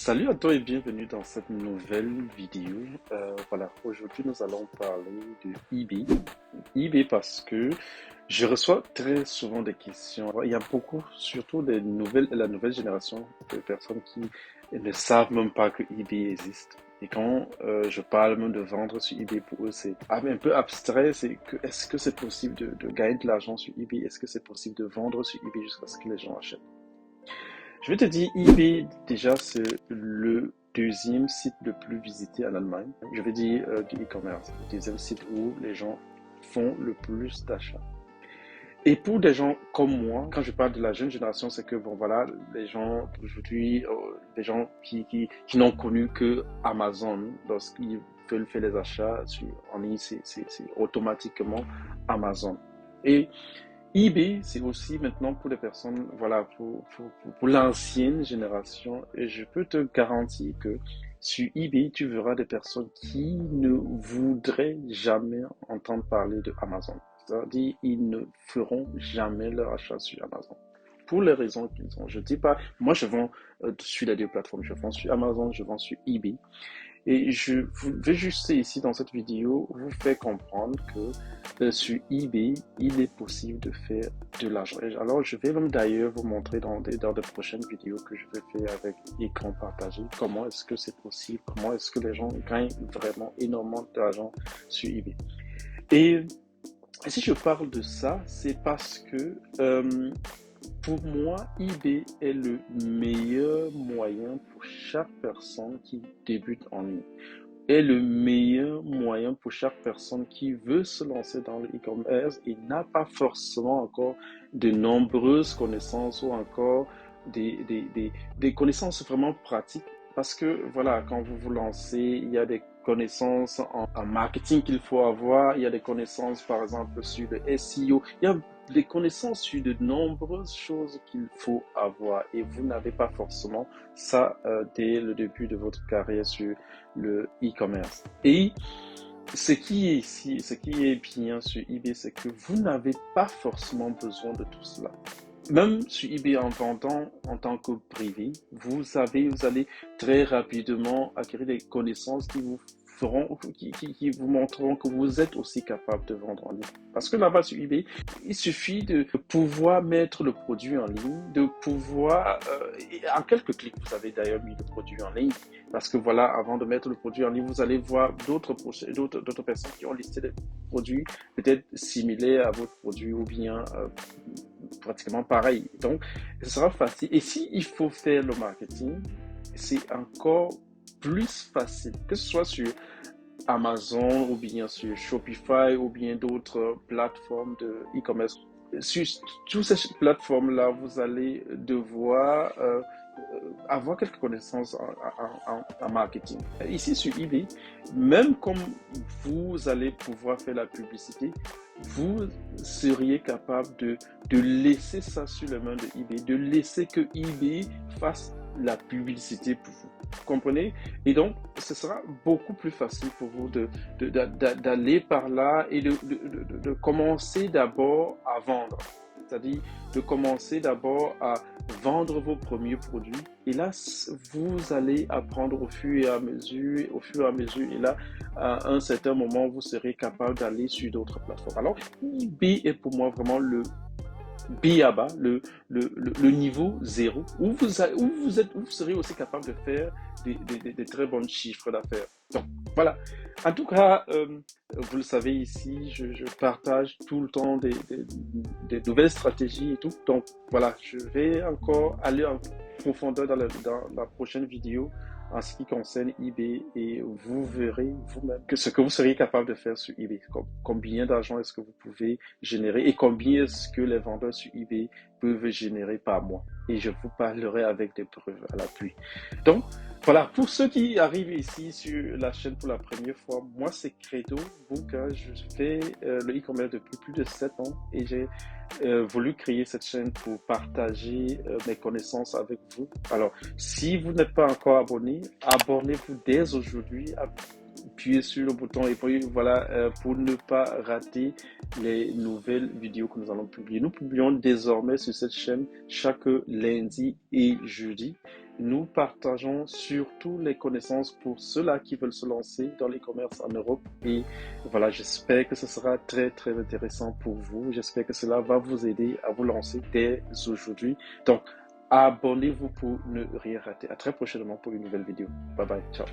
Salut à toi et bienvenue dans cette nouvelle vidéo. Voilà, aujourd'hui nous allons parler de eBay. eBay parce que je reçois très souvent des questions. Il y a beaucoup, surtout la nouvelle génération de personnes qui ne savent même pas que eBay existe. Et quand je parle même de vendre sur eBay, pour eux c'est un peu abstrait. Est-ce que c'est possible de gagner de l'argent sur eBay? Est-ce que c'est possible de vendre sur eBay jusqu'à ce que les gens achètent? Je vais te dire, eBay, déjà, c'est le deuxième site le plus visité en Allemagne. Je vais dire du e-commerce, le deuxième site où les gens font le plus d'achats. Et pour des gens comme moi, quand je parle de la jeune génération, c'est que, bon, voilà, les gens aujourd'hui, des gens qui n'ont connu que Amazon, lorsqu'ils veulent faire les achats en ligne, c'est automatiquement Amazon. Et eBay, c'est aussi maintenant pour les personnes, voilà, pour l'ancienne génération. Et je peux te garantir que sur eBay, tu verras des personnes qui ne voudraient jamais entendre parler de Amazon. C'est-à-dire, ils ne feront jamais leur achat sur Amazon. Pour les raisons qu'ils ont. Je dis pas, moi je vends sur les deux plateformes. Je vends sur Amazon, je vends sur eBay. Et je vais juste ici dans cette vidéo vous faire comprendre que sur eBay, il est possible de faire de l'argent. Alors, je vais même d'ailleurs vous montrer dans des prochaines vidéos que je vais faire avec écran partagé, comment est-ce que c'est possible, comment est-ce que les gens gagnent vraiment énormément d'argent sur eBay. Et si je parle de ça, c'est parce que pour moi, eBay est le meilleur moyen pour chaque personne qui débute en ligne. Est le meilleur moyen pour chaque personne qui veut se lancer dans le e-commerce et n'a pas forcément encore de nombreuses connaissances ou encore des connaissances vraiment pratiques. Parce que voilà, quand vous vous lancez, il y a des connaissances en marketing qu'il faut avoir, il y a des connaissances par exemple sur le SEO, il y a des connaissances sur de nombreuses choses qu'il faut avoir et vous n'avez pas forcément ça dès le début de votre carrière sur le e-commerce. Et ce qui est ici, ce qui est bien sur eBay, c'est que vous n'avez pas forcément besoin de tout cela. Même sur eBay en vendant en tant que privé, vous allez très rapidement acquérir des connaissances qui vous qui vous montreront que vous êtes aussi capable de vendre en ligne. Parce que là-bas sur eBay, il suffit de pouvoir mettre le produit en ligne, de pouvoir, en quelques clics, vous avez d'ailleurs mis le produit en ligne. Parce que voilà, avant de mettre le produit en ligne, vous allez voir d'autres personnes qui ont listé des produits peut-être similaires à votre produit ou bien pratiquement pareil. Donc, ce sera facile. Et s'il faut faire le marketing, c'est encore plus facile, que ce soit sur Amazon ou bien sur Shopify ou bien d'autres plateformes de e-commerce. Sur toutes ces plateformes-là, vous allez devoir avoir quelques connaissances en marketing. Ici sur eBay, même comme vous allez pouvoir faire la publicité, vous seriez capable de laisser ça sur les mains de eBay, de laisser que eBay fasse la publicité pour vous. Vous comprenez? Et donc, ce sera beaucoup plus facile pour vous d'aller par là et de commencer d'abord à vendre. C'est-à-dire de commencer d'abord à vendre vos premiers produits. Et là, vous allez apprendre au fur et à mesure, et là, à un certain moment, vous serez capable d'aller sur d'autres plateformes. Alors, eBay est pour moi vraiment le B.A.B.A, le niveau zéro, où vous serez aussi capable de faire des très bons chiffres d'affaires. Donc, voilà. En tout cas, vous le savez ici, je partage tout le temps des nouvelles stratégies et tout. Donc, voilà, je vais encore aller en profondeur dans la prochaine vidéo en ce qui concerne eBay et vous verrez vous-même que ce que vous seriez capable de faire sur eBay. Combien d'argent est-ce que vous pouvez générer et combien est-ce que les vendeurs sur eBay peuvent générer par mois. Et je vous parlerai avec des preuves à l'appui. Donc, voilà, pour ceux qui arrivent ici sur la chaîne pour la première fois, moi c'est Credo Book, je fais le e-commerce depuis plus de 7 ans et j'ai voulu créer cette chaîne pour partager mes connaissances avec vous. Alors, si vous n'êtes pas encore abonné, abonnez-vous dès aujourd'hui, appuyez sur le bouton et puis voilà pour ne pas rater les nouvelles vidéos que nous allons publier. Nous publions désormais sur cette chaîne chaque lundi et jeudi. nous partageons surtout les connaissances pour ceux-là qui veulent se lancer dans l'e-commerce en Europe. Et voilà, j'espère que ce sera très, très intéressant pour vous. J'espère que cela va vous aider à vous lancer dès aujourd'hui. Donc, abonnez-vous pour ne rien rater. À très prochainement pour une nouvelle vidéo. Bye bye. Ciao.